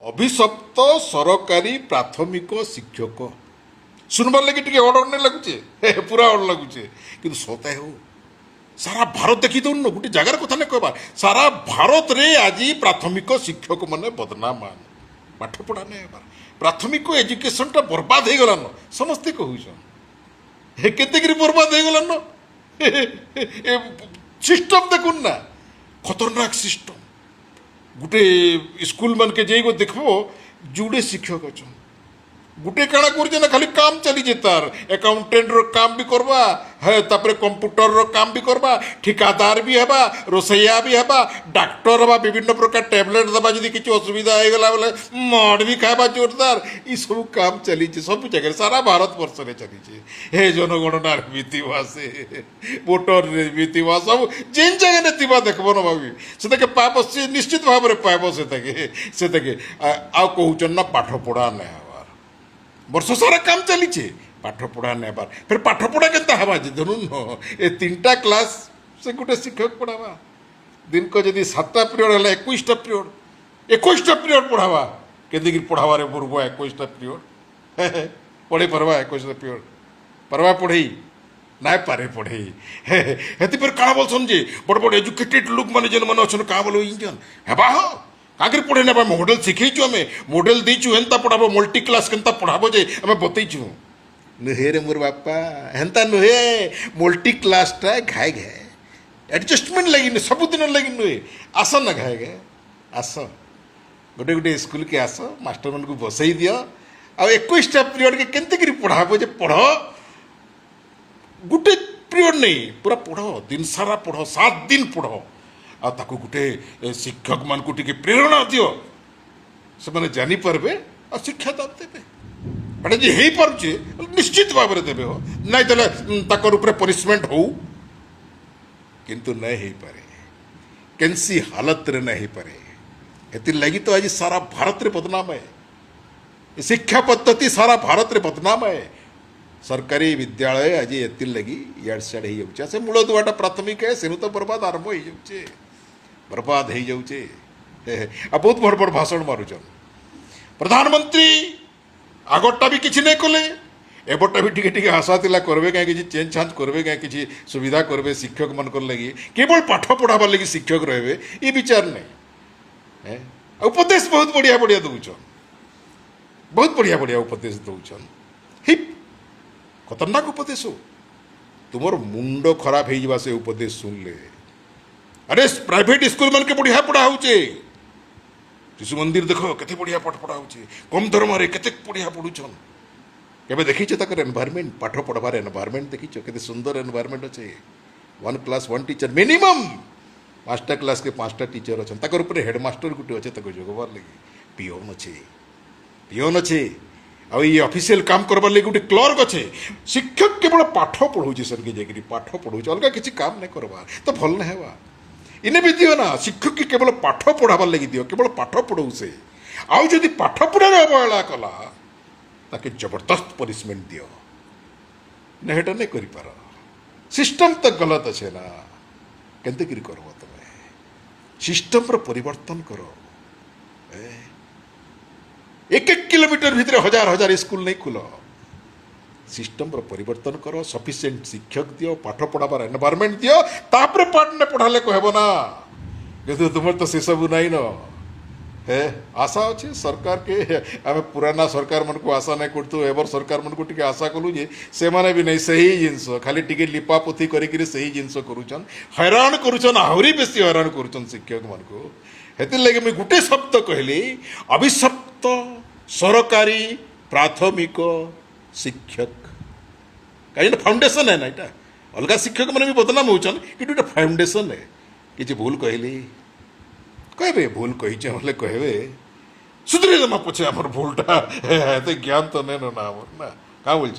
ଅଭିଶପ୍ତ ସରକାରୀ ପ୍ରାଥମିକ ଶିକ୍ଷକ ଶୁଣବାର୍ ଲାଗି ଟିକେ ଅର୍ଡର ନାଇଁ ଲାଗୁଛେ ପୁରା ଅର୍ଡର ଲାଗୁଛେ କିନ୍ତୁ ସତେ ହଉ ସାରା ଭାରତ ଦେଖି ଦଉନ ଗୋଟେ ଜାଗାର କଥା ନାଇଁ କହିବାର ସାରା ଭାରତରେ ଆଜି ପ୍ରାଥମିକ ଶିକ୍ଷକ ମାନେ ବଦନାମାନ ପାଠ ପଢ଼ା ନାଇଁ ହେବାର ପ୍ରାଥମିକ ଏଜୁକେସନଟା ବର୍ବାଦ ହେଇଗଲାନ ସମସ୍ତେ କହୁଛନ୍ କେତେକିରି ବର୍ବାଦ ହେଇଗଲାନ ସିଷ୍ଟମ ଦେଖୁନ୍ ନା ଖତରନାକ ସିଷ୍ଟମ गोटे स्कूल मन के जाइए देखो जुड़े शिक्षक अच्छा गोटे काଣା କରୁଛେ ନା ଖାଲି କାମ ଚାଲିଛେ ତାର ଆକାଉଣ୍ଟାଣ୍ଟର କାମ ବି କରବା ହେ ତାପରେ କମ୍ପ୍ୟୁଟରର କାମ ବି କରବା ଠିକାଦାର ବି ହେବା ରୋଷେଇଆ ବି ହେବା ଡାକ୍ତର ହେବା ବିଭିନ୍ନ ପ୍ରକାର ଟ୍ୟାବଲେଟ୍ ଦେବା ଯଦି କିଛି ଅସୁବିଧା ହେଇଗଲା ବୋଲେ ମଡ଼ ବି ଖାଇବା ଜୋରଦାର ଏସବୁ କାମ ଚାଲିଛେ ସବୁ ଜାଗାରେ ସାରା ଭାରତ ବର୍ଷରେ ଚାଲିଛେ ହେ ଜନଗଣନାର ବି ଥିବା ସେ ଭୋଟରରେ ବି ଥିବା ସବୁ ଯେନ୍ ଜାଗାରେ ଥିବା ଦେଖବ ନା ଭାବି ସେତାକେ ପାଇବ ସେ ନିଶ୍ଚିତ ଭାବରେ ପାଇବ ସେତାକେ ଆଉ କହୁଛନ୍ ନା ପାଠ ପଢ଼ା ନାଇଁ ବର୍ଷ ସାରା କାମ ଚାଲିଛେ ପାଠ ପଢ଼ା ନେବାର ଫେର ପାଠ ପଢ଼ା କେନ୍ତା ହେବା ଯେ ଧରୁନ୍ ଏ 3ଟା କ୍ଲାସ୍ ସେ ଗୋଟେ ଶିକ୍ଷକ ପଢ଼ାବା ଦିନକ ଯଦି 7ଟା ପିରିୟଡ଼ ହେଲା 21ଟା ପିରିୟଡ଼ ପଢ଼ାବା କେନ୍ତିକିରି ପଢ଼ାବାରେ ବୁର୍ବ 21ଟା ପିରିୟଡ଼ ପଢ଼େଇ ପାରବା 21ଟା ପିରିୟଡ଼ ପାରବା ପଢ଼େଇ ନାଇଁ ପାରେ ପଢ଼େଇ ହେଥିପରେ କାଣା ବୋଲସନ୍ ଯେ ବଡ଼ ବଡ଼ ଏଜୁକେଟେଡ୍ ଲୋକମାନେ ଯେନ୍ମାନେ ଅଛନ୍ କାଁ ବୋଲ ଇଞ୍ଜନ୍ ହେବା ହୋ କାଗରେ ପଢ଼େଇ ନେବା ମଡେଲ ଶିଖେଇଛୁ ଆମେ ମଡେଲ ଦେଇଛୁ ହେନ୍ତା ପଢ଼ାବ ମଲ୍ଟି କ୍ଲାସ୍ କେନ୍ତା ପଢ଼ାବ ଯେ ଆମେ ବତେଇଛୁ ନୁହେଁ ରେ ମୋର୍ ବାପା ହେନ୍ତା ନୁହେଁ ମଲ୍ଟି କ୍ଲାସ୍ଟା ଘାଏ ଘାଏ ଆଡ଼ଜଷ୍ଟମେଣ୍ଟ ଲାଗି ନୁହେଁ ସବୁଦିନ ଲାଗି ନୁହେଁ ଆସ ନା ଘାଏ ଘାଏ ଆସ ଗୋଟେ ଗୋଟେ ସ୍କୁଲକେ ଆସ ମାଷ୍ଟରମାନଙ୍କୁ ବସେଇ ଦିଅ ଆଉ 21ଟା ପିରିୟଡ଼କେ କେନ୍ତିକିରି ପଢ଼ାବ ଯେ ପଢ଼ ଗୋଟେ ପିରିୟଡ଼ ନେଇ ପୁରା ପଢ଼ ଦିନ ସାରା ପଢ଼ 7 ଦିନ ପଢ଼ ଆଉ ତାକୁ ଗୋଟେ ଶିକ୍ଷକ ମାନଙ୍କୁ ଟିକେ ପ୍ରେରଣା ଦିଅ ସେମାନେ ଜାଣିପାରିବେ ଆଉ ଶିକ୍ଷାଦାନ ଦେବେ ଏଇଟା ଯେ ହେଇପାରୁଛେ ନିଶ୍ଚିତ ଭାବରେ ଦେବେ ହୋ ନାଇଁ ଦେଲେ ତାଙ୍କର ଉପରେ ପନିଶମେଣ୍ଟ ହଉ କିନ୍ତୁ ନାଇଁ ହେଇପାରେ କେନ୍ସି ହାଲତରେ ନାଇଁ ହେଇପାରେ ଏଥିର୍ଲାଗି ତ ଆଜି ସାରା ଭାରତରେ ବଦନାମ ହେ ଶିକ୍ଷା ପଦ୍ଧତି ସାରା ଭାରତରେ ବଦନାମ ହେ सरकारी विद्यालय आज एतिर लगी इड़ सियाड़ हो जाऊे से मूल दुआटा प्राथमिक है सेनु तो बर्बाद आरंभ हो जाऊे बर्बाद हो जाऊे आ बहुत बड़ बड़ भाषण मारुचन प्रधानमंत्री आगटा भी किसी नहीं कले एबटा भी टिके टिके आशा तिला करबे कहीं किसी चेंज चांज करबे कहीं किसी सुविधा करबे शिक्षक मनकर लगी केवल पाठ पढ़ाबार लगी शिक्षक रहे ये विचार नहीं उपदेश बहुत बढ़िया बढ़िया दौन बहुत बढ़िया बढ़िया उपदेश दौन हिप खतरनाक उपदेश हो तुमर मुंड खराब हो से उपदेश सुनले अरे प्राइवेट स्कूल मन के बढ़िया पढ़ा होचे शिशु मंदिर देखो केते बढ़िया पाठ पढ़ा होचे कम दरमारे केते बढ़िया पढ़ुछन केबे देखिछे तकर एनवायरनमेंट पाठ पढ़बार एनवायरनमेंट देखिछो केते सुंदर एनवायरनमेंट अच्छे 1 क्लास 1 टीचर मिनिमम 5टा क्लास के 5टा टीचर अच्छन तकर ऊपर हेडमास्टर गुटे अच्छे तक जोगबार लगी पियोन अच्छे आ ये ऑफिशियल काम करबार लगे गोटे क्लर्क अच्छे शिक्षक केवल पाठ पढ़ाऊे सर के जाकि पाठ पढ़ाऊे अलग किसी काम नहीं करवा तो भल नहीं है इन्हें भी दियो ना शिक्षक के केवल पाठ पढ़ाबार लगी दियो केवल पाठ पढ़ाऊ से आउ जदि पाठ पढ़ार अवहेला कला ताके जबरदस्त पनिशमेंट दियो ना हेटा नहीं करि पार सिस्टम तो गलत अच्छे ना केंते करि करबो तमे सिस्टम रो परिवर्तन करो 1-1 किलोमीटर भितर हजार हजार स्कूल नहीं खुल सिस्टम परिवर्तन करो सफिशिएंट शिक्षक दियो पाठ पढ़ाबार एनवायरनमेंट दियो तापर पाठ ने पढ़ाले कहबो ना किंतु तुम तो से सब नहीं न है आशा अच्छे सरकार के आम पुराना सरकार मन को आशा नहीं करतु एबर सरकार मन को टिके आशा कलु जे से माने भी नहीं सही जिनस खाली टिके लिपापोथी करिकरी सही जिनस करूछन हैरान करूछन आहुरी बेसी हैरान करूछन शिक्षक मन को हेतिर लगे मैं गोटे शब्द कहली अभिशप्त सरकारी प्राथमिक शिक्षक कहीं फाउंडेशन है ना यहाँ अलग शिक्षक मैंने भी बदनाम होचन कि फाउंडेशन है किसी भूल कहली कहबे भूल कही कहबे सुधरे जमा पछे आमर भूलटा ज्ञान तो नहीं ना क्या बोल